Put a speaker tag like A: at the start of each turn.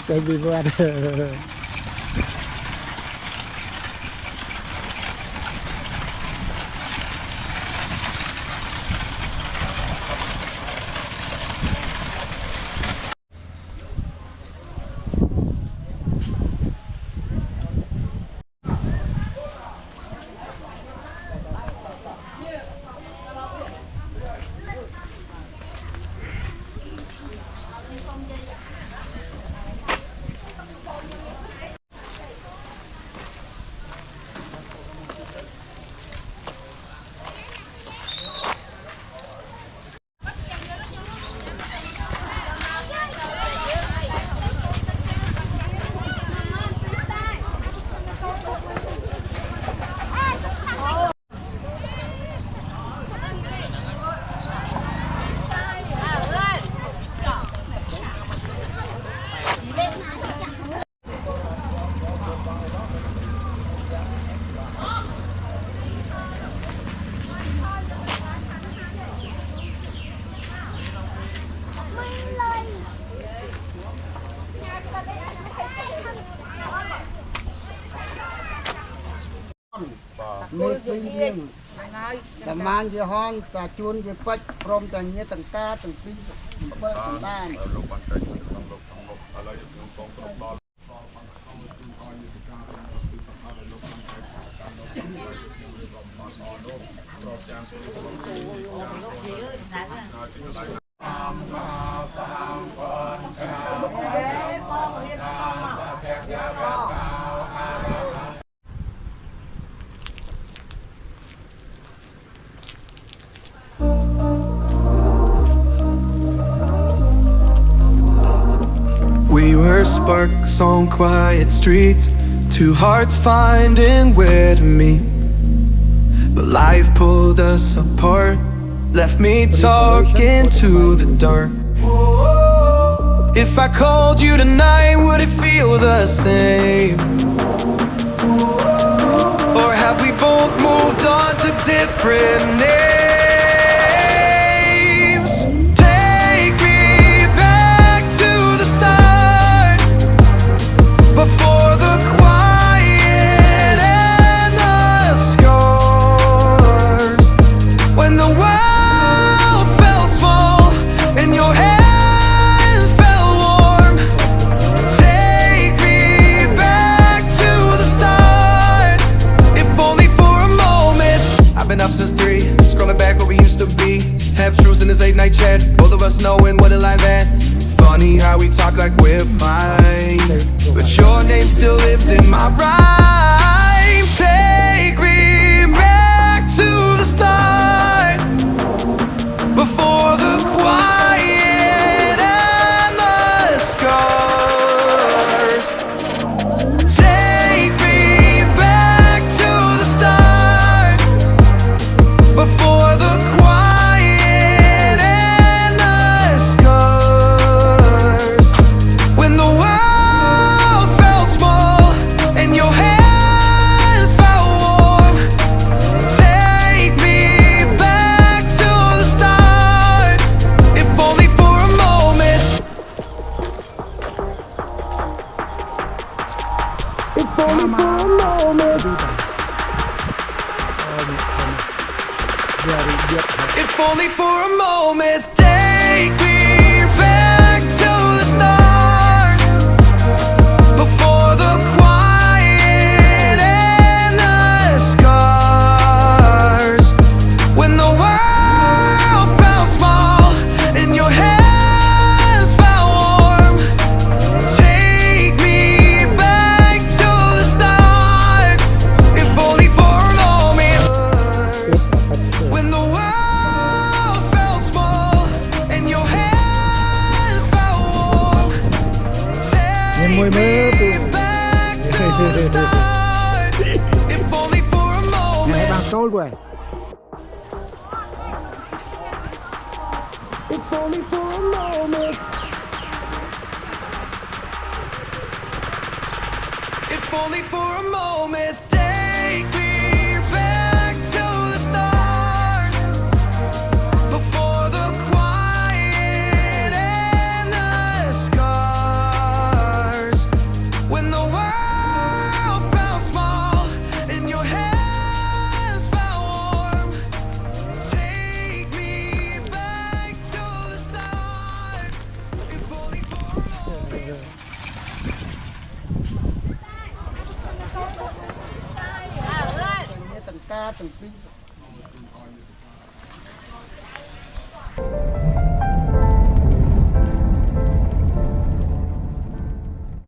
A: Trời bị vượt.
B: Mê phim riêng Tầm mang dì hòn và chuôn dì quách Prom tà nhé tầng ca tầng phim Bơ tầng đàn
C: We were sparks on quiet streets, two hearts finding where to meet. But life pulled us apart, left me talking to the dark. If I called you tonight, would it feel the same? Or have we both moved on to different names? Take me back to the start, before the quiet and the scars. When the world felt small and your hands felt warm. Take me back to the start, if only for a moment. I've been up since 3, scrolling back what we used to be. Half truths in this late night chat, both of us knowing what it like that. Funny how we talk like we're fine, but your name still lives in my rhyme. Take me back to the start, before the quiet and the scars. Take me back to the start, before the quiet and the scars. When the world felt small and your hands felt warm. Take me back to the start, if only for a moment. If only for a moment. If only for a moment. Take me back to the start, before the quiet and the scars. When the world felt small and your hands felt warm. Take me back to the start, if only for a moment. When the world felt small and your hands
B: rồi. It's only for a moment.
C: If only for a moment, take me back to the start, before the quiet and the scars, when the world felt small and your hands felt warm. Take me back to the start, if only for a moment.
B: Từng ca từng pin.